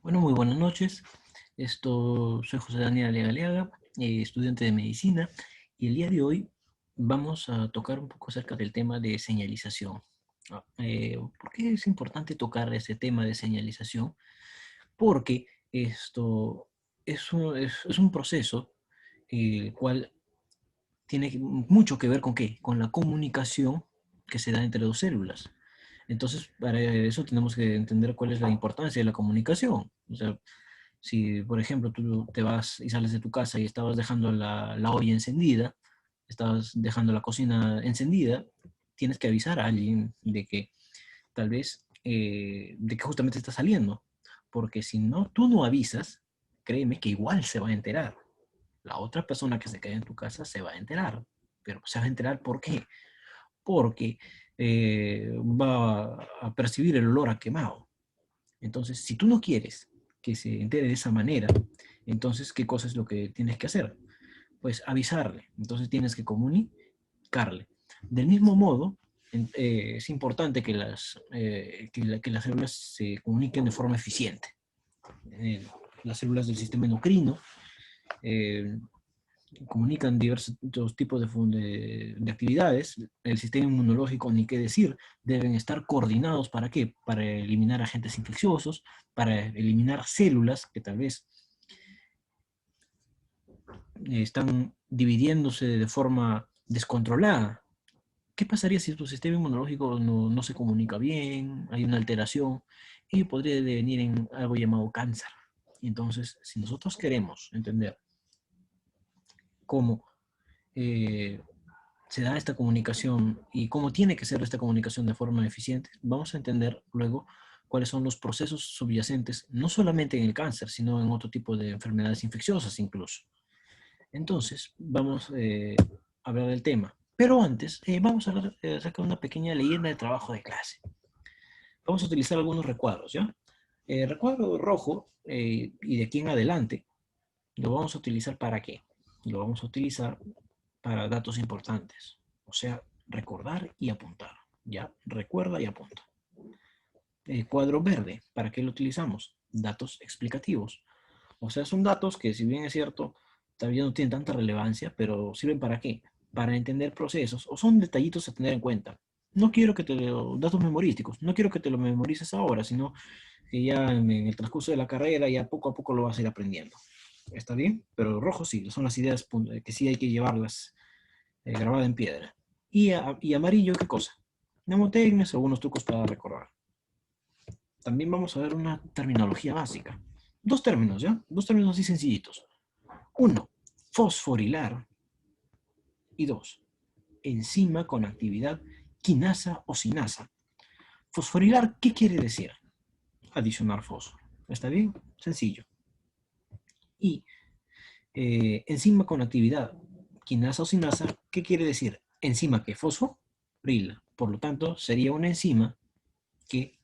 Bueno, muy buenas noches. Soy José Daniel Aliaga, estudiante de medicina, y el día de hoy vamos a tocar un poco acerca del tema de señalización. ¿Por qué es importante tocar ese tema de señalización? Porque esto es un proceso el cual tiene mucho que ver con ¿qué? Con la comunicación que se da entre dos células. Entonces, para eso tenemos que entender cuál es la importancia de la comunicación. O sea, si, por ejemplo, tú te vas y sales de tu casa y estabas dejando la olla encendida, estabas dejando la cocina encendida, tienes que avisar a alguien de que tal vez, de que justamente está saliendo. Porque si no, tú no avisas, créeme que igual se va a enterar. La otra persona que se quede en tu casa se va a enterar. Pero se va a enterar ¿por qué? Porque va a percibir el olor a quemado. Entonces, si tú no quieres que se entere de esa manera, entonces, ¿qué cosa es lo que tienes que hacer? Pues avisarle. Entonces, tienes que comunicarle. Del mismo modo, es importante que que las células se comuniquen de forma eficiente. Eh, las células del sistema endocrino eh, comunican diversos tipos de actividades. El sistema inmunológico, ni qué decir, deben estar coordinados ¿para qué? Para eliminar agentes infecciosos, para eliminar células que tal vez están dividiéndose de forma descontrolada. ¿Qué pasaría si tu sistema inmunológico no se comunica bien, hay una alteración? Y podría devenir en algo llamado cáncer. Y entonces, si nosotros queremos entender cómo eh, se da esta comunicación y cómo tiene que ser esta comunicación de forma eficiente, vamos a entender luego cuáles son los procesos subyacentes, no solamente en el cáncer, sino en otro tipo de enfermedades infecciosas incluso. Entonces, vamos a hablar del tema. Pero antes, vamos a hablar acerca de una pequeña leyenda de trabajo de clase. Vamos a utilizar algunos recuadros, ¿ya? Recuadro rojo, y de aquí en adelante, lo vamos a utilizar ¿para qué? Lo vamos a utilizar para datos importantes. O sea, recordar y apuntar. ¿Ya? Recuerda y apunta. Cuadro verde, ¿para qué lo utilizamos? Datos explicativos. O sea, son datos que, si bien es cierto, todavía no tienen tanta relevancia, pero sirven ¿para qué? Para entender procesos, o son detallitos a tener en cuenta. No quiero que te lo, datos memorísticos, no quiero que te lo memorices ahora, sino que ya en el transcurso de la carrera, ya poco a poco lo vas a ir aprendiendo. ¿Está bien? Pero rojo sí, son las ideas que sí hay que llevarlas grabadas en piedra. Y amarillo, ¿qué cosa? Mnemotecnias o algunos trucos para recordar. También vamos a ver una terminología básica. Dos términos, ¿ya? Dos términos así sencillitos. Uno, fosforilar. Y dos, enzima con actividad quinasa o sinasa. Fosforilar, ¿qué quiere decir? Adicionar fósforo. ¿Está bien? Sencillo. Y enzima con actividad quinasa o sinasa, ¿qué quiere decir? Enzima que fosforila. Por lo tanto, sería una enzima que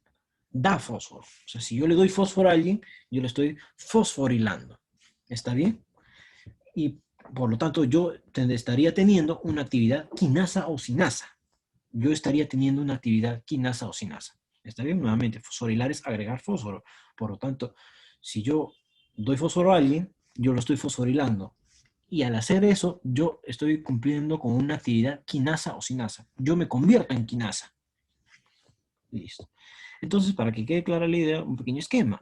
da fósforo. O sea, si yo le doy fósforo a alguien, yo le estoy fosforilando. ¿Está bien? Y por lo tanto, yo estaría teniendo una actividad quinasa o sinasa. Yo estaría teniendo una actividad quinasa o sinasa. ¿Está bien? Nuevamente, fosforilar es agregar fósforo. Por lo tanto, si yo doy fósforo a alguien, yo lo estoy fosforilando. Y al hacer eso, yo estoy cumpliendo con una actividad quinasa o sinasa. Yo me convierto en quinasa. Listo. Entonces, para que quede clara la idea, un pequeño esquema.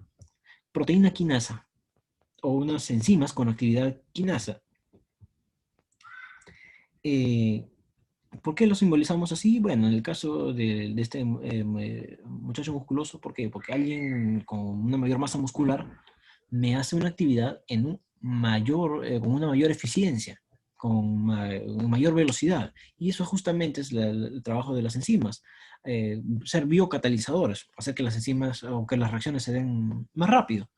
Proteína quinasa o unas enzimas con actividad quinasa. Eh, ¿Por qué lo simbolizamos así? Bueno, en el caso de este muchacho musculoso, ¿por qué? Porque alguien con una mayor masa muscular me hace una actividad en un mayor, con una mayor eficiencia, con mayor velocidad. Y eso justamente es el trabajo de las enzimas. Ser biocatalizadores, hacer que las enzimas o que las reacciones se den más rápido.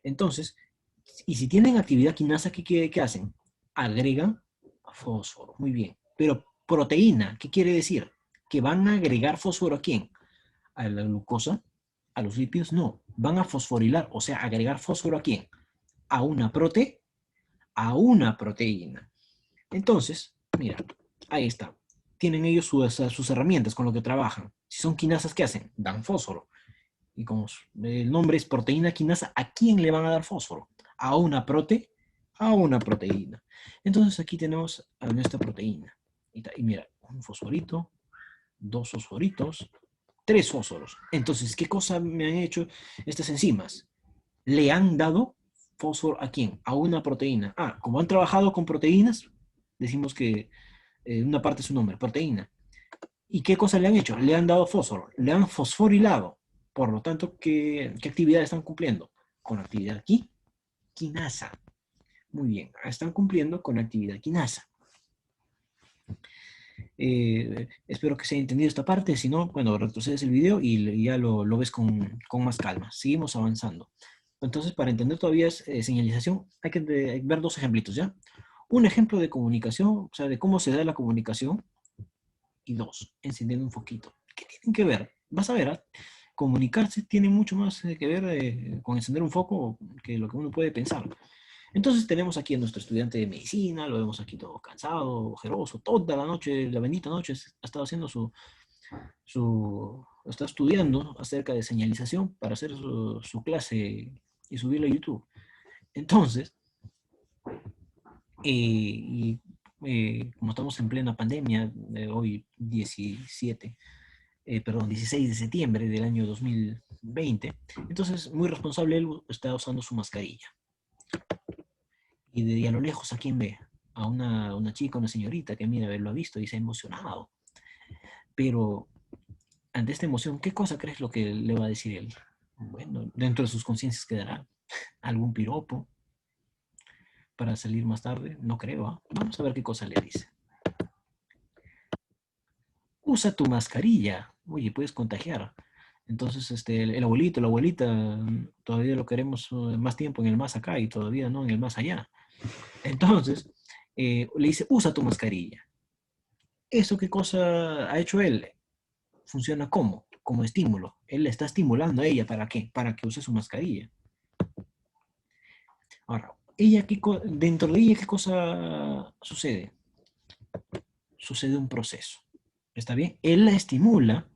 Entonces, y si tienen actividad quinasa, ¿qué hacen? Agregan fósforo. Muy bien. Pero proteína, ¿qué quiere decir? ¿Que van a agregar fósforo a quién? ¿A la glucosa? ¿A los lípidos? No. Van a fosforilar, o sea, agregar fósforo a quién? A una proteína. Entonces, mira, ahí está. Tienen ellos sus herramientas con lo que trabajan. Si son quinasas, ¿qué hacen? Dan fósforo. Y como el nombre es proteína quinasa, ¿a quién le van a dar fósforo? A una a una proteína. Entonces aquí tenemos a nuestra proteína. Y mira, un fosforito, dos fosforitos, tres fósforos. Entonces, ¿qué cosa me han hecho estas enzimas? Le han dado fósforo ¿a quién? A una proteína. Ah, como han trabajado con proteínas, decimos que una parte es su nombre, proteína. ¿Y qué cosa le han hecho? Le han dado fósforo, le han fosforilado. Por lo tanto, ¿qué actividad están cumpliendo? Con actividad aquí, quinasa. Muy bien, están cumpliendo con actividad quinasa. Espero que se haya entendido esta parte, si no, bueno, retrocedes el video y ya lo ves con más calma. Seguimos avanzando. Entonces, para entender todavía señalización, hay que ver dos ejemplitos, ¿ya? Un ejemplo de comunicación, o sea, de cómo se da la comunicación, y dos, encendiendo un foquito. ¿Qué tienen que ver? Vas a ver, ¿ah? Comunicarse tiene mucho más que ver con encender un foco que lo que uno puede pensar. Entonces tenemos aquí a nuestro estudiante de medicina, lo vemos aquí todo cansado, ojeroso, toda la noche, la bendita noche, ha estado haciendo está estudiando acerca de señalización para hacer su clase y subirla a YouTube. Entonces, como estamos en plena pandemia, hoy 16 de septiembre del año 2020, entonces muy responsable él está usando su mascarilla. Y a lo lejos, ¿a quién ve? A una chica, una señorita que mira, lo ha visto y se ha emocionado. Pero ante esta emoción, ¿qué cosa crees lo que le va a decir él? Bueno, dentro de sus conciencias quedará algún piropo para salir más tarde, no creo. ¿Ah? Vamos a ver qué cosa le dice. Usa tu mascarilla. Oye, puedes contagiar. Entonces, el abuelito, la abuelita, todavía lo queremos más tiempo en el más acá y todavía no en el más allá. Entonces, le dice, usa tu mascarilla. ¿Eso qué cosa ha hecho él? Funciona como estímulo. Él le está estimulando a ella, ¿para qué? Para que use su mascarilla. Ahora, dentro de ella, ¿qué cosa sucede? Sucede un proceso. ¿Está bien? Él la estimula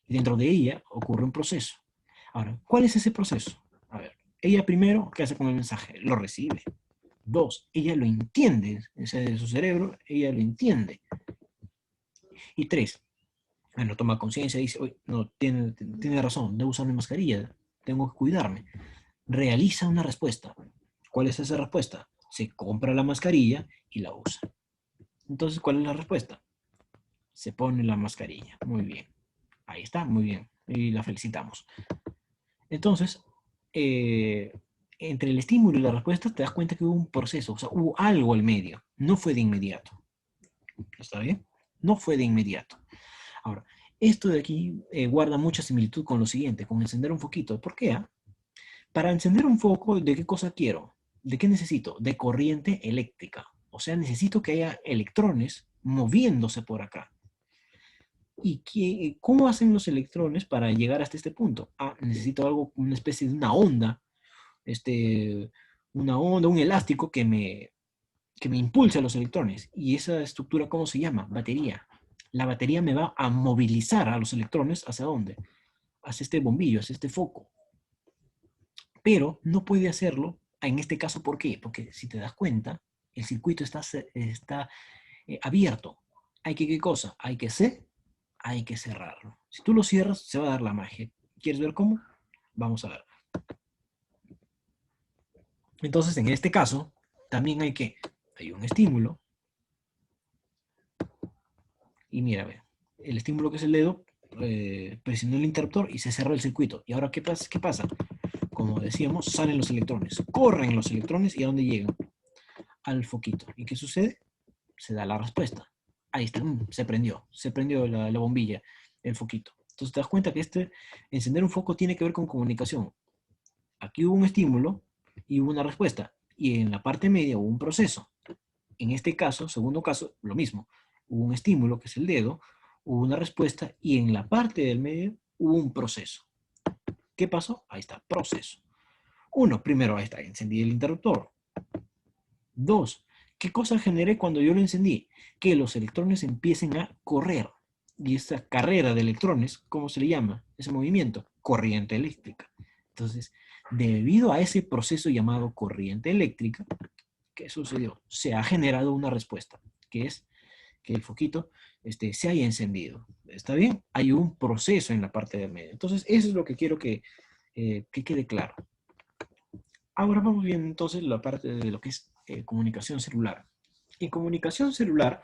y dentro de ella ocurre un proceso. Ahora, ¿cuál es ese proceso? A ver, ella primero, ¿qué hace con el mensaje? Lo recibe. Dos, ella lo entiende, de su cerebro, ella lo entiende. Y tres, bueno, toma conciencia y dice, oye, no, tiene razón, debo usar mi mascarilla, tengo que cuidarme. Realiza una respuesta. ¿Cuál es esa respuesta? Se compra la mascarilla y la usa. Entonces, ¿cuál es la respuesta? Se pone la mascarilla. Muy bien. Ahí está, muy bien. Y la felicitamos. Entonces, entre el estímulo y la respuesta te das cuenta que hubo un proceso, o sea, hubo algo al medio. No fue de inmediato. ¿Está bien? No fue de inmediato. Ahora, esto de aquí guarda mucha similitud con lo siguiente, con encender un foquito. ¿Por qué? Para encender un foco, ¿de qué cosa quiero? ¿De qué necesito? De corriente eléctrica. O sea, necesito que haya electrones moviéndose por acá. ¿Y cómo hacen los electrones para llegar hasta este punto? Ah, necesito algo, una especie de una onda, este, un elástico que me impulse a los electrones. ¿Y esa estructura cómo se llama? Batería. La batería me va a movilizar a los electrones ¿hacia dónde? Hacia este bombillo, hacia este foco. Pero no puede hacerlo en este caso, ¿por qué? Porque si te das cuenta, el circuito está abierto. ¿Qué cosa? Hay que cerrarlo. Si tú lo cierras, se va a dar la magia. ¿Quieres ver cómo? Vamos a ver. Entonces, en este caso, también hay un estímulo. Y mira, ve, el estímulo que es el dedo, presionó el interruptor y se cerró el circuito. ¿Y ahora qué pasa? ¿Qué pasa? Como decíamos, salen los electrones. Corren los electrones y ¿a dónde llegan? Al foquito. ¿Y qué sucede? Se da la respuesta. Ahí está, se prendió la bombilla, el foquito. Entonces te das cuenta que encender un foco tiene que ver con comunicación. Aquí hubo un estímulo y hubo una respuesta. Y en la parte media hubo un proceso. En este caso, segundo caso, lo mismo. Hubo un estímulo, que es el dedo, hubo una respuesta y en la parte del medio hubo un proceso. ¿Qué pasó? Ahí está, proceso. Uno, primero, ahí está, encendí el interruptor. Dos, ¿qué cosa generé cuando yo lo encendí? Que los electrones empiecen a correr. Y esa carrera de electrones, ¿cómo se le llama? Ese movimiento. corriente eléctrica. Entonces, debido a ese proceso llamado corriente eléctrica, ¿qué sucedió? Se ha generado una respuesta, que es que el foquito se haya encendido. ¿Está bien? Hay un proceso en la parte del medio. Entonces, eso es lo que quiero que quede claro. Ahora vamos bien entonces la parte de lo que es comunicación celular. En comunicación celular,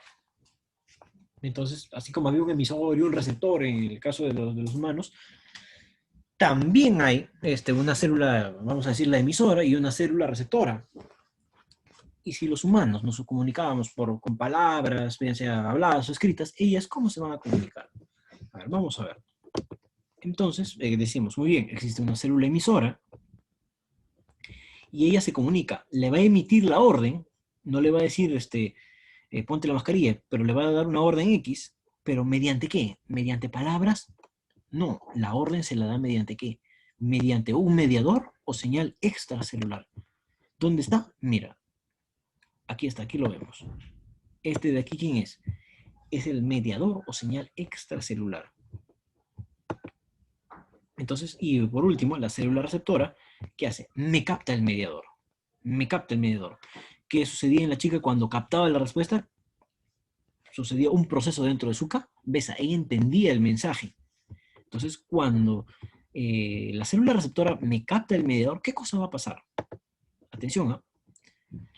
entonces, así como había un emisor y un receptor en el caso de los humanos, también hay una célula, vamos a decir la emisora, y una célula receptora. Y si los humanos nos comunicábamos con palabras, bien sea habladas o escritas, ellas, ¿cómo se van a comunicar? A ver, vamos a ver. Entonces, decimos, muy bien, existe una célula emisora, y ella se comunica, le va a emitir la orden, no le va a decir, ponte la mascarilla, pero le va a dar una orden X, pero ¿mediante qué? ¿Mediante palabras? No, la orden se la da mediante qué? Mediante un mediador o señal extracelular. ¿Dónde está? Mira, aquí está, aquí lo vemos. Este de aquí, ¿quién es? Es el mediador o señal extracelular. Entonces, y por último, la célula receptora, ¿qué hace? Me capta el mediador. Me capta el mediador. ¿Qué sucedía en la chica cuando captaba la respuesta? Sucedía un proceso dentro de su cabeza. Ella entendía el mensaje. Entonces, cuando la célula receptora me capta el mediador, ¿qué cosa va a pasar? Atención, ¿eh?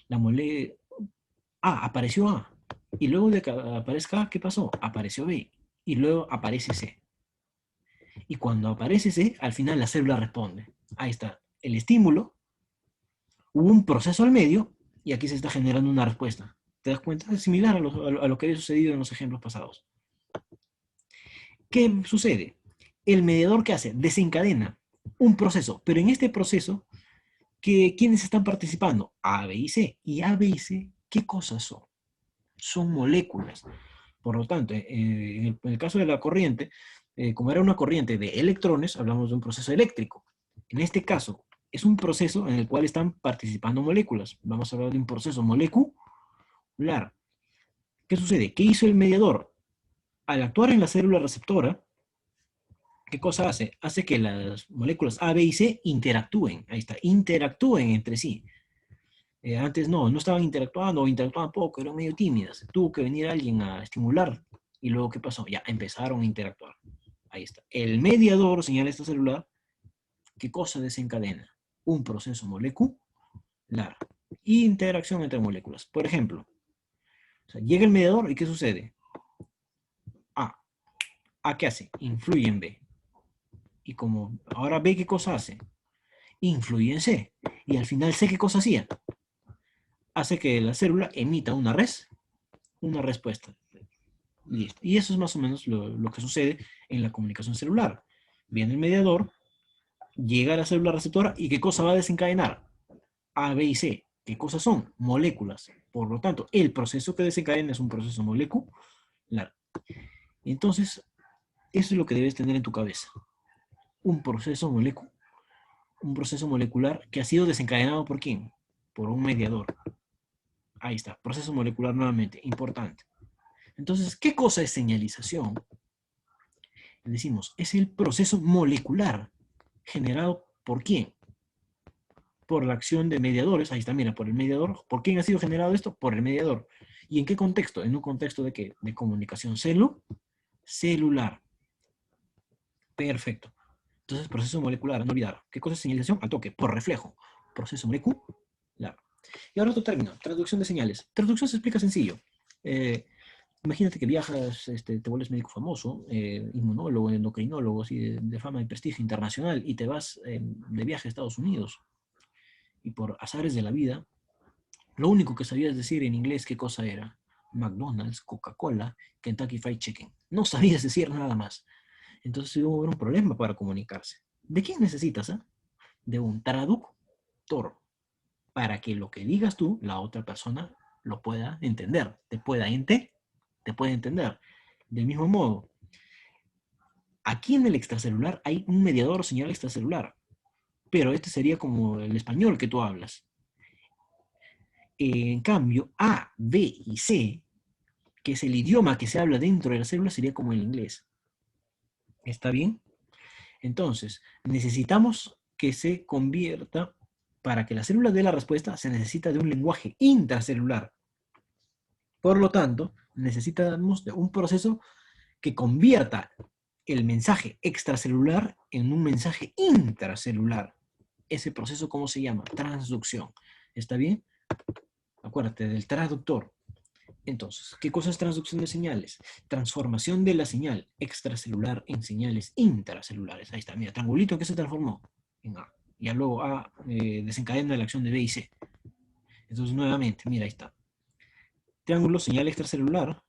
La molécula A, apareció A. Y luego de que aparezca A, ¿qué pasó? Apareció B. Y luego aparece C. Y cuando aparece C, al final la célula responde. Ahí está. El estímulo, hubo un proceso al medio, y aquí se está generando una respuesta. ¿Te das cuenta? Es similar a lo que había sucedido en los ejemplos pasados. ¿Qué sucede? El mediador, ¿qué hace? Desencadena un proceso, pero en este proceso, ¿quiénes están participando? A, B y C. Y A, B y C, ¿qué cosas son? Son moléculas. Por lo tanto, en el caso de la corriente, como era una corriente de electrones, hablamos de un proceso eléctrico. En este caso, es un proceso en el cual están participando moléculas. Vamos a hablar de un proceso molecular. ¿Qué sucede? ¿Qué hizo el mediador? Al actuar en la célula receptora, ¿qué cosa hace? Hace que las moléculas A, B y C interactúen. Ahí está, interactúen entre sí. Antes no estaban interactuando o interactuaban poco, eran medio tímidas. Tuvo que venir alguien a estimular. Y luego, ¿qué pasó? Ya empezaron a interactuar. Ahí está. El mediador señala esta celular. ¿Qué cosa desencadena? Un proceso molecular. Interacción entre moléculas. Por ejemplo, o sea, llega el mediador y ¿qué sucede? A. ¿A qué hace? Influye en B. Y como ahora B, ¿qué cosa hace? Influye en C. Y al final C, ¿qué cosa hacía? Hace que la célula emita una respuesta. Listo. Y eso es más o menos lo que sucede en la comunicación celular. Viene el mediador, llega a la célula receptora y ¿qué cosa va a desencadenar? A, B y C. ¿Qué cosas son? Moléculas. Por lo tanto, el proceso que desencadena es un proceso molecular. Entonces, eso es lo que debes tener en tu cabeza. Un proceso molecular que ha sido desencadenado ¿por quién? Por un mediador. Ahí está, proceso molecular nuevamente, importante. Entonces, ¿qué cosa es señalización? Decimos, es el proceso molecular generado ¿por quién? Por la acción de mediadores. Ahí está, mira, por el mediador. ¿Por quién ha sido generado esto? Por el mediador. ¿Y en qué contexto? En un contexto de ¿qué? De comunicación celular. Perfecto. Entonces, proceso molecular, no olvidar. ¿Qué cosa es señalización? Al toque, por reflejo. Proceso molecular. Y ahora otro término, traducción de señales. Traducción se explica sencillo. Imagínate que viajas, te vuelves médico famoso, inmunólogo, endocrinólogo, así de fama y prestigio internacional, y te vas de viaje a Estados Unidos. Y por azares de la vida, lo único que sabías decir en inglés, ¿qué cosa era? McDonald's, Coca-Cola, Kentucky Fried Chicken. No sabías decir nada más. Entonces hubo un problema para comunicarse. ¿De quién necesitas? De un traductor, para que lo que digas tú, la otra persona lo pueda entender, te pueda entender. Del mismo modo, aquí en el extracelular hay un mediador señal extracelular, pero este sería como el español que tú hablas. En cambio, A, B y C, que es el idioma que se habla dentro de la célula, sería como el inglés. ¿Está bien? Entonces, necesitamos que se convierta, para que la célula dé la respuesta, se necesita de un lenguaje intracelular. Por lo tanto, necesitamos de un proceso que convierta el mensaje extracelular en un mensaje intracelular. Ese proceso, ¿cómo se llama? Transducción. ¿Está bien? Acuérdate del traductor. Entonces, ¿qué cosa es transducción de señales? Transformación de la señal extracelular en señales intracelulares. Ahí está, mira, triangulito, ¿en qué se transformó? En A. Ya luego A desencadena la acción de B y C. Entonces, nuevamente, mira, ahí está. Triángulo, señal extracelular.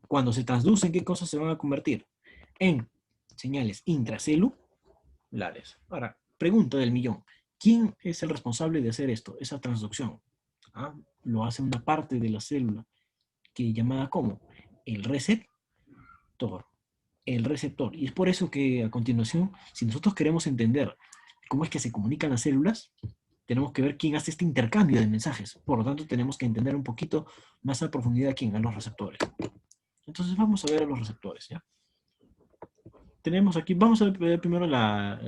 Cuando se transducen, ¿qué cosas se van a convertir? En señales intracelulares. Ahora, pregunta del millón. ¿Quién es el responsable de hacer esto, esa transducción? ¿Ah? Lo hace una parte de la célula, que llamada como el receptor. El receptor. Y es por eso que a continuación, si nosotros queremos entender cómo es que se comunican las células, tenemos que ver quién hace este intercambio de mensajes. Por lo tanto, tenemos que entender un poquito más a profundidad quién, a los receptores. Entonces vamos a ver a los receptores, ¿ya? Tenemos aquí, vamos a ver primero la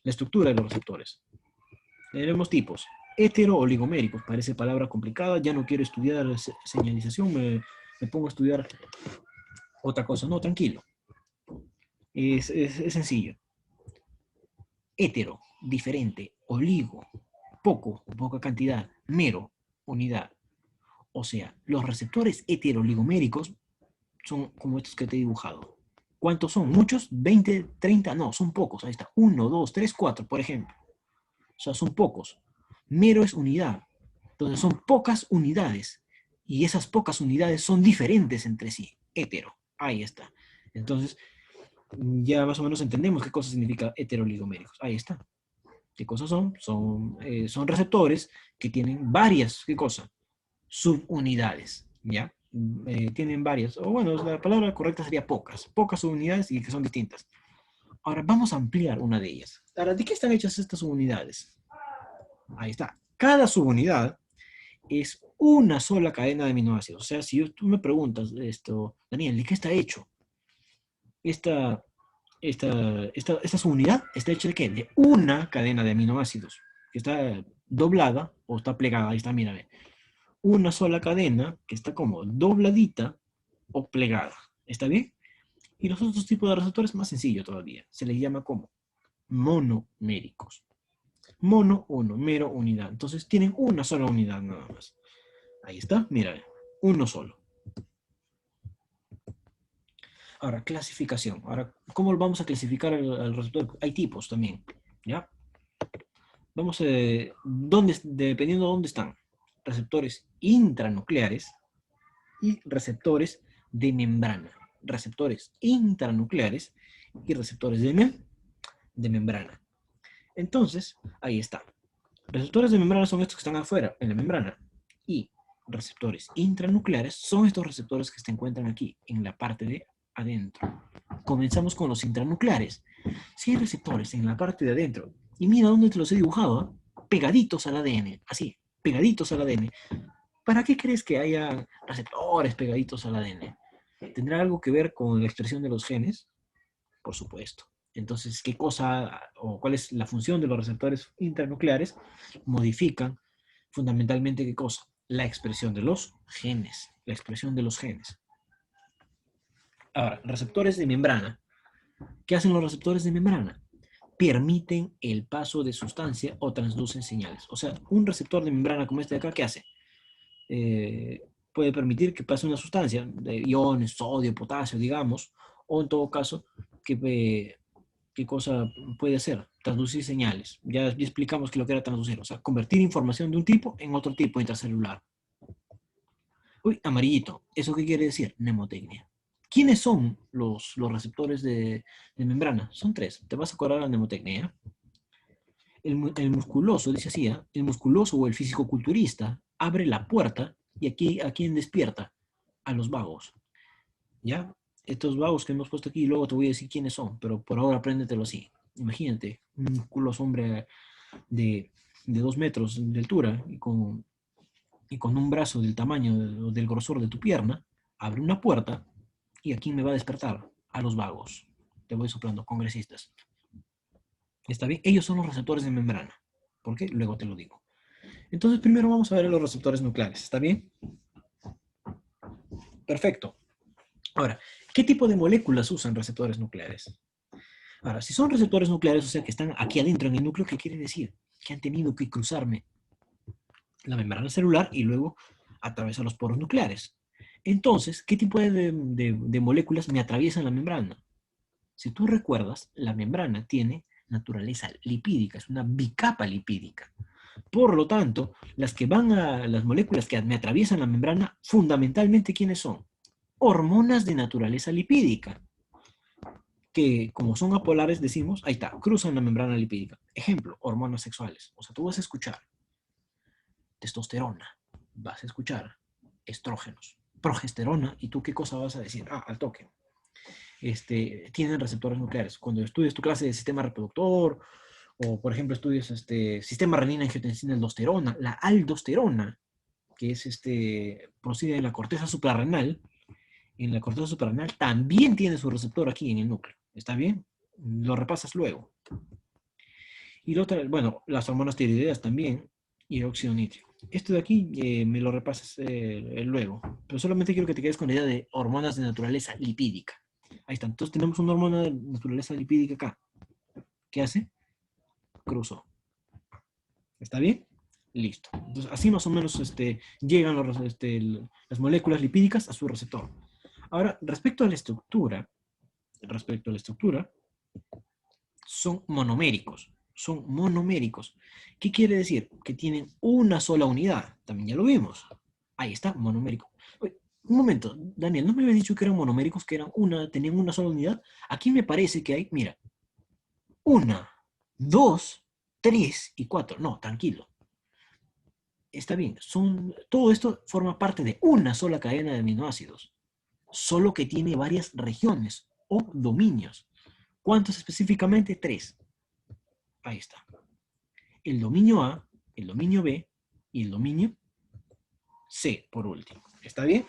estructura de los receptores. Tenemos tipos. Hetero-oligoméricos, parece palabra complicada, ya no quiero estudiar señalización, me pongo a estudiar otra cosa. No, tranquilo. Es sencillo. Hetero, diferente. Oligo, poco, poca cantidad. Mero, unidad. O sea, los receptores hetero-oligoméricos son como estos que te he dibujado. ¿Cuántos son? ¿Muchos? ¿20, 30? No, son pocos. Ahí está. 1, 2, 3, 4, por ejemplo. O sea, son pocos. Mero es unidad. Entonces son pocas unidades. Y esas pocas unidades son diferentes entre sí. Hetero. Ahí está. Entonces, ya más o menos entendemos qué cosa significa heteroligoméricos. Ahí está. ¿Qué cosas son? Son receptores que tienen varias, ¿qué cosa? Subunidades, ¿ya? Tienen varias, o bueno, la palabra correcta sería pocas. Pocas subunidades y que son distintas. Ahora, vamos a ampliar una de ellas. Ahora, ¿de qué están hechas estas subunidades? Ahí está. Cada subunidad es una sola cadena de aminoácidos. O sea, si tú me preguntas esto, Daniel, ¿de qué está hecho? Esta subunidad está hecha de qué? De una cadena de aminoácidos, que está doblada o está plegada. Ahí está, mírame. Una sola cadena que está como dobladita o plegada. ¿Está bien? Y los otros tipos de receptores más sencillo todavía. Se les llama como monoméricos. Mono, uno, mero, unidad. Entonces tienen una sola unidad nada más. Ahí está, mira, uno solo. Ahora, clasificación. Ahora, ¿cómo vamos a clasificar al receptor? Hay tipos también, ¿ya? Vamos a, dependiendo de dónde están. Receptores intranucleares y receptores de membrana. Receptores intranucleares y receptores de membrana. Entonces, ahí está. Receptores de membrana son estos que están afuera, en la membrana. Y receptores intranucleares son estos receptores que se encuentran aquí, en la parte de adentro. Comenzamos con los intranucleares. Si hay receptores en la parte de adentro, y mira dónde te los he dibujado, pegaditos al ADN, así, pegaditos al ADN. ¿Para qué crees que haya receptores pegaditos al ADN? ¿Tendrá algo que ver con la expresión de los genes? Por supuesto. Entonces, ¿qué cosa o cuál es la función de los receptores intranucleares? Modifican fundamentalmente ¿qué cosa? La expresión de los genes. La expresión de los genes. Ahora, receptores de membrana. ¿Qué hacen los receptores de membrana? Permiten el paso de sustancia o transducen señales. O sea, un receptor de membrana como este de acá, ¿qué hace? Puede permitir que pase una sustancia, de iones, sodio, potasio, digamos, o en todo caso, ¿qué cosa puede hacer? Traducir señales. Ya explicamos que lo que era traducir, o sea, convertir información de un tipo en otro tipo intracelular. Uy, amarillito. ¿Eso qué quiere decir? Mnemotecnia. ¿Quiénes son los receptores de membrana? Son tres. Te vas a acordar la mnemotecnia. El musculoso, dice así, ¿eh? El musculoso o el fisicoculturista abre la puerta y aquí a quién despierta, a los vagos. ¿Ya? Estos vagos que hemos puesto aquí, luego te voy a decir quiénes son, pero por ahora apréndetelo así. Imagínate, un musculoso hombre de 2 metros de altura y con un brazo del tamaño del grosor de tu pierna, abre una puerta y ¿a quién me va a despertar? A los vagos. Te voy soplando, congresistas. ¿Está bien? Ellos son los receptores de membrana. ¿Por qué? Luego te lo digo. Entonces, primero vamos a ver los receptores nucleares. ¿Está bien? Perfecto. Ahora, ¿qué tipo de moléculas usan receptores nucleares? Ahora, si son receptores nucleares, o sea que están aquí adentro en el núcleo, ¿qué quiere decir? Que han tenido que cruzarme la membrana celular y luego atravesar los poros nucleares. Entonces, ¿qué tipo de moléculas me atraviesan la membrana? Si tú recuerdas, la membrana tiene naturaleza lipídica, es una bicapa lipídica. Por lo tanto, las moléculas que me atraviesan la membrana, fundamentalmente, ¿quiénes son? Hormonas de naturaleza lipídica, que como son apolares, decimos, ahí está, cruzan la membrana lipídica. Ejemplo, hormonas sexuales. O sea, tú vas a escuchar testosterona, vas a escuchar estrógenos, progesterona, ¿y tú qué cosa vas a decir? Ah, al toque. Tienen receptores nucleares. Cuando estudies tu clase de sistema reproductor, o por ejemplo estudias sistema renina, angiotensina, aldosterona, la aldosterona, que es procede en la corteza suprarrenal, en la corteza suprarrenal también tiene su receptor aquí en el núcleo. ¿Está bien? Lo repasas luego. Y la otra, bueno, las hormonas tiroideas también, y el óxido nítrico. Esto de aquí me lo repasas luego, pero solamente quiero que te quedes con la idea de hormonas de naturaleza lipídica. Ahí está, entonces tenemos una hormona de naturaleza lipídica acá. ¿Qué hace? Cruzó. ¿Está bien? Listo. Entonces, así más o menos llegan las moléculas lipídicas a su receptor. Ahora, respecto a la estructura, son monoméricos. Son monoméricos. ¿Qué quiere decir? Que tienen una sola unidad. También ya lo vimos. Ahí está, monomérico. Oye, un momento, Daniel, ¿no me habías dicho que eran monoméricos, que tenían una sola unidad? Aquí me parece que hay, mira, una, dos, tres y cuatro. No, tranquilo. Está bien, todo esto forma parte de una sola cadena de aminoácidos, solo que tiene varias regiones o dominios. ¿Cuántos específicamente? Tres. Ahí está. El dominio A, el dominio B y el dominio C, por último. ¿Está bien?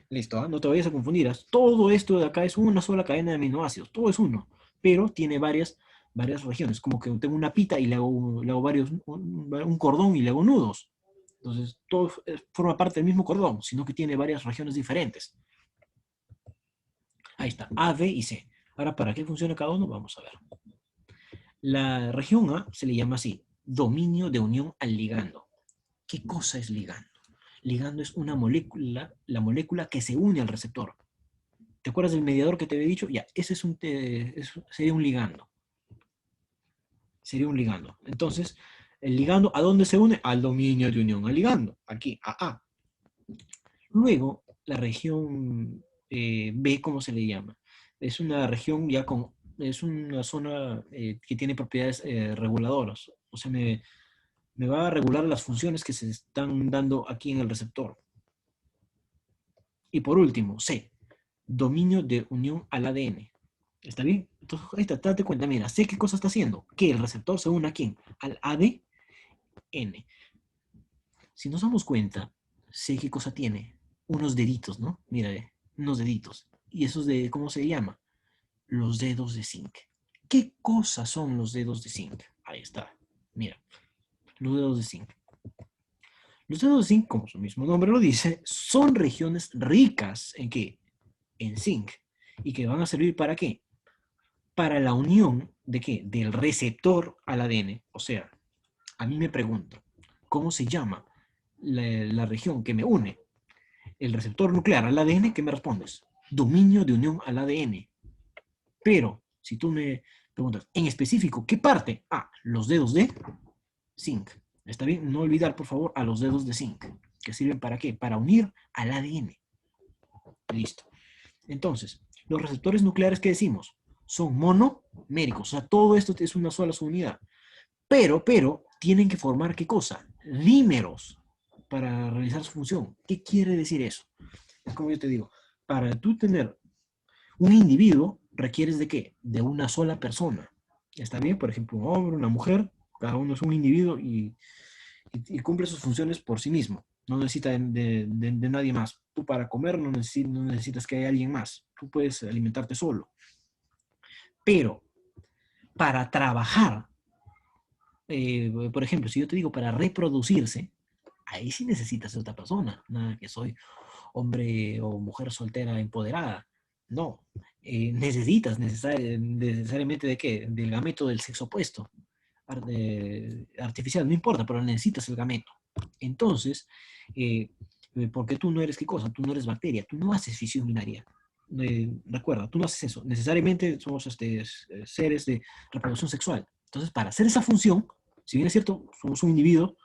Listo, ¿eh? No te vayas a confundir. Todo esto de acá es una sola cadena de aminoácidos. Todo es uno, pero tiene varias regiones. Como que tengo una pita y le hago un cordón y le hago nudos. Entonces, todo forma parte del mismo cordón, sino que tiene varias regiones diferentes. Ahí está, A, B y C. Ahora, ¿para qué funciona cada uno? Vamos a ver. La región A se le llama así, dominio de unión al ligando. ¿Qué cosa es ligando? Ligando es una molécula, la molécula que se une al receptor. ¿Te acuerdas del mediador que te había dicho? Ya, ese sería un ligando. Sería un ligando. Entonces, el ligando, ¿a dónde se une? Al dominio de unión al ligando. Aquí, a A. Luego, la región B, ¿cómo se le llama? Es una región es una zona que tiene propiedades reguladoras. O sea, me va a regular las funciones que se están dando aquí en el receptor. Y por último, C, dominio de unión al ADN. ¿Está bien? Entonces, ahí está, date cuenta, mira, sé qué cosa está haciendo. Que el receptor se une a quién? Al ADN. Si nos damos cuenta, sé qué cosa tiene. Unos deditos, ¿no? Mira, unos deditos. ¿Y esos cómo se llama? Los dedos de zinc. ¿Qué cosas son los dedos de zinc? Ahí está. Mira, los dedos de zinc. Los dedos de zinc, como su mismo nombre lo dice, son regiones ricas en qué? En zinc. ¿Y que van a servir para qué? Para la unión de qué? Del receptor al ADN. O sea, a mí me pregunto, ¿cómo se llama la región que me une el receptor nuclear al ADN? ¿Qué me respondes? Dominio de unión al ADN. Pero, si tú me preguntas, en específico, ¿qué parte? Ah, los dedos de zinc. ¿Está bien? No olvidar, por favor, a los dedos de zinc. ¿Que sirven para qué? Para unir al ADN. Listo. Entonces, los receptores nucleares que decimos son monoméricos. O sea, todo esto es una sola unidad. Pero, tienen que formar ¿qué cosa? Dímeros para realizar su función. ¿Qué quiere decir eso? Es como yo te digo, para tú tener un individuo, requieres de qué? De una sola persona. ¿Está bien? Por ejemplo, un hombre, una mujer, cada uno es un individuo y cumple sus funciones por sí mismo. No necesita de nadie más. Tú para comer no necesitas que haya alguien más. Tú puedes alimentarte solo. Pero para trabajar por ejemplo, si yo te digo para reproducirse, ahí sí necesitas a otra persona. Nada que soy hombre o mujer soltera empoderada. No. Necesitas necesariamente de qué? Del gameto del sexo opuesto. Artificial, no importa, pero necesitas el gameto. Entonces, eh, porque tú no eres qué cosa, tú no eres bacteria, tú no haces fisión binaria. Recuerda, tú no haces eso. Necesariamente somos seres de reproducción sexual. Entonces, para hacer esa función, si bien es cierto, somos un individuo,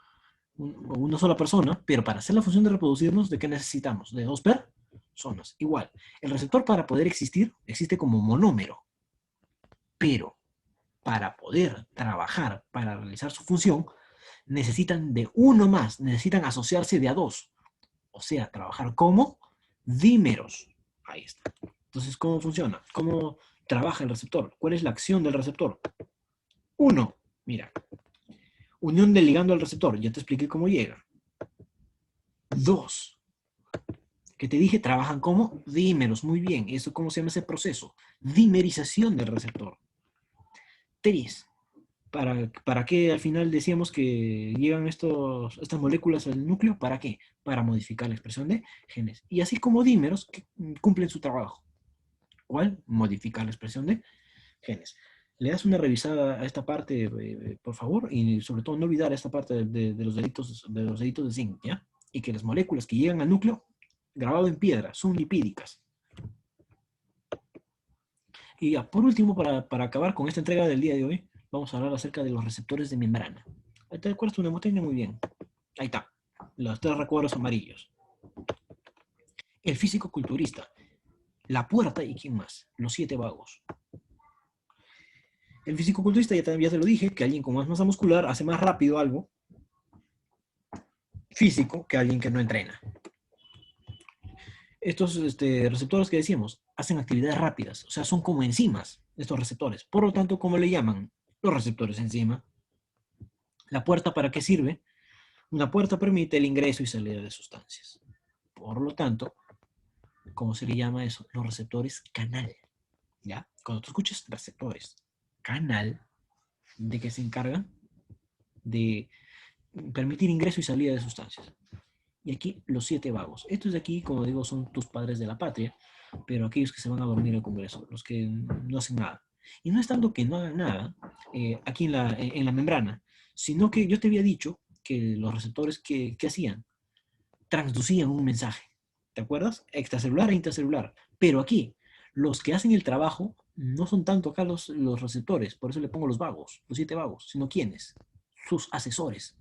una sola persona, pero para hacer la función de reproducirnos, ¿de qué necesitamos? De dos personas. Igual, el receptor para poder existir existe como monómero, pero para poder trabajar, para realizar su función, necesitan de uno más, necesitan asociarse de a dos, o sea, trabajar como dímeros. Ahí está. Entonces, ¿cómo funciona? ¿Cómo trabaja el receptor? ¿Cuál es la acción del receptor? Uno, mira, unión del ligando al receptor, ya te expliqué cómo llega. Dos, que te dije, trabajan como dímeros, muy bien, ¿eso cómo se llama ese proceso? Dimerización del receptor. Tres, ¿para qué al final decíamos que llegan estas moléculas al núcleo? ¿Para qué? Para modificar la expresión de genes. Y así como dímeros que cumplen su trabajo. ¿Cuál? Modificar la expresión de genes. Le das una revisada a esta parte, por favor, y sobre todo no olvidar esta parte de los deditos de zinc, ¿ya? Y que las moléculas que llegan al núcleo, grabado en piedra, son lipídicas. Y ya, por último, para acabar con esta entrega del día de hoy, vamos a hablar acerca de los receptores de membrana. Ahí te acuerdas tu mnemotecnia muy bien. Ahí está. Los tres recuadros amarillos. El físico culturista. La puerta y quién más. Los siete vagos. El físico culturista, ya te lo dije, que alguien con más masa muscular hace más rápido algo físico que alguien que no entrena. Estos receptores que decíamos hacen actividades rápidas, o sea, son como enzimas, estos receptores. Por lo tanto, ¿cómo le llaman? Los receptores enzima. ¿La puerta para qué sirve? Una puerta permite el ingreso y salida de sustancias. Por lo tanto, ¿cómo se le llama eso? Los receptores canal. ¿Ya? Cuando tú escuches receptores canal, ¿de qué se encargan? De permitir ingreso y salida de sustancias. Y aquí los siete vagos. Estos de aquí, como digo, son tus padres de la patria, pero aquellos que se van a dormir al Congreso, los que no hacen nada. Y no es tanto que no hagan nada aquí en la membrana, sino que yo te había dicho que los receptores que hacían transducían un mensaje. ¿Te acuerdas? Extracelular e intracelular. Pero aquí, los que hacen el trabajo no son tanto acá los receptores, por eso le pongo los vagos, los siete vagos, sino quiénes, sus asesores.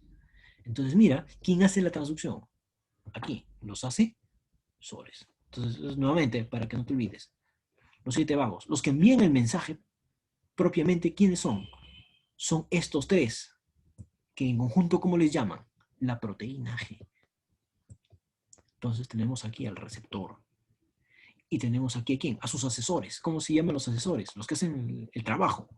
Entonces, mira, ¿quién hace la transducción? Aquí, los asesores. Entonces, nuevamente, para que no te olvides, los siete vagos, los que envían el mensaje, propiamente, ¿quiénes son? Son estos tres, que en conjunto, ¿cómo les llaman? La proteína G. Entonces tenemos aquí al receptor. Y tenemos aquí a quién? A sus asesores. ¿Cómo se llaman los asesores? Los que hacen el trabajo.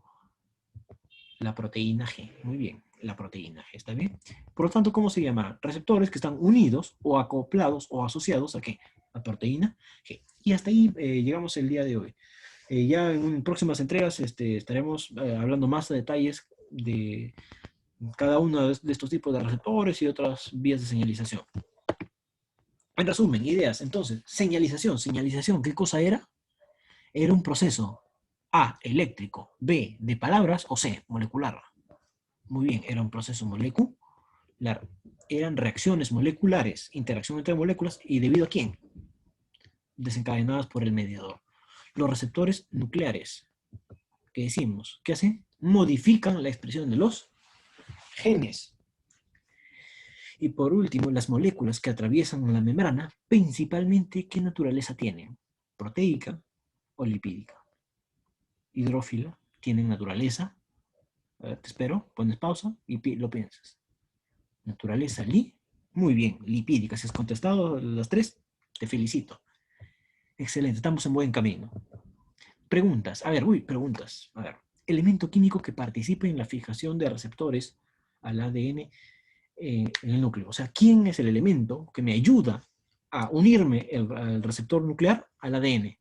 La proteína G. Muy bien, la proteína G. ¿Está bien? Por lo tanto, ¿cómo se llama? Receptores que están unidos o acoplados o asociados a qué? A proteína G. Y hasta ahí llegamos el día de hoy. Ya en próximas entregas estaremos hablando más de detalles de cada uno de estos tipos de receptores y otras vías de señalización. En resumen, ideas. Entonces, señalización. Señalización, ¿qué cosa era? Era un proceso A, eléctrico, B, de palabras o C, molecular. Muy bien, era un proceso molecular. Eran reacciones moleculares, interacción entre moléculas y debido a quién? Desencadenadas por el mediador. Los receptores nucleares, ¿qué decimos? ¿Qué hacen? Modifican la expresión de los genes. Y por último, las moléculas que atraviesan la membrana, principalmente, ¿qué naturaleza tienen? ¿Proteica o lipídica? Hidrófila, tienen naturaleza. A ver, te espero, pones pausa y lo piensas. Naturaleza muy bien, lipídica. Si has contestado las tres, te felicito. Excelente, estamos en buen camino. Preguntas, a ver, preguntas. A ver, elemento químico que participe en la fijación de receptores al ADN en el núcleo. O sea, ¿quién es el elemento que me ayuda a unirme al receptor nuclear al ADN?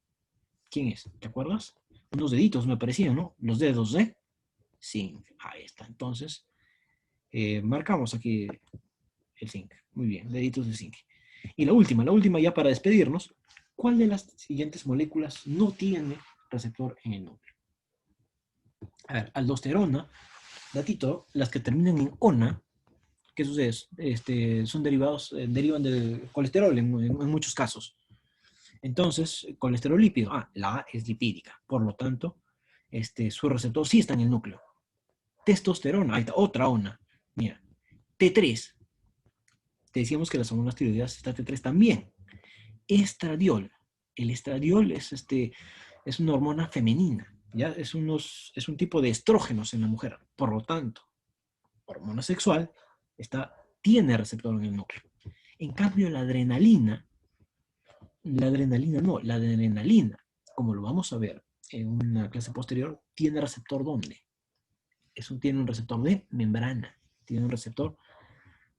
¿Quién es? ¿Te acuerdas? Unos deditos me parecían, ¿no? Los dedos de zinc. Ahí está. Entonces, Marcamos aquí el zinc. Muy bien, deditos de zinc. Y la última ya para despedirnos, ¿cuál de las siguientes moléculas no tiene receptor en el núcleo? A ver, aldosterona, datito, las que terminan en ona, ¿qué sucede? Son derivados, derivan del colesterol en muchos casos. Entonces, colesterol lípido, la A es lipídica, por lo tanto, su receptor sí está en el núcleo. Testosterona, ahí está, otra ona, mira, T3, te decíamos que las hormonas tiroideas está T3 también. Estradiol, el estradiol es una hormona femenina, ¿ya? Es un tipo de estrógenos en la mujer, por lo tanto, hormona sexual, tiene receptor en el núcleo. En cambio, la adrenalina no, la adrenalina, como lo vamos a ver en una clase posterior, tiene receptor ¿dónde? Tiene un receptor de membrana, tiene un receptor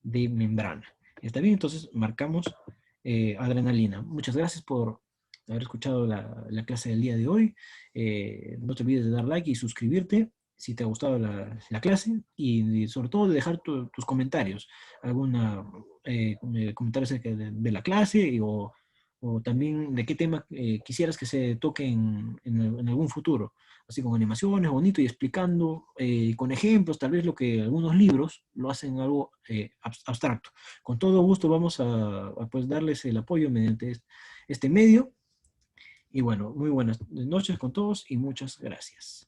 de membrana. ¿Está bien? Entonces marcamos adrenalina. Muchas gracias por haber escuchado la clase del día de hoy. No te olvides de dar like y suscribirte si te ha gustado la clase y sobre todo de dejar tus comentarios, alguna comentario acerca de la clase o también de qué tema quisieras que se toque en algún futuro, así con animaciones, bonito y explicando con ejemplos, tal vez lo que algunos libros lo hacen algo abstracto. Con todo gusto vamos a, pues darles el apoyo mediante este medio. Y bueno, muy buenas noches con todos y muchas gracias.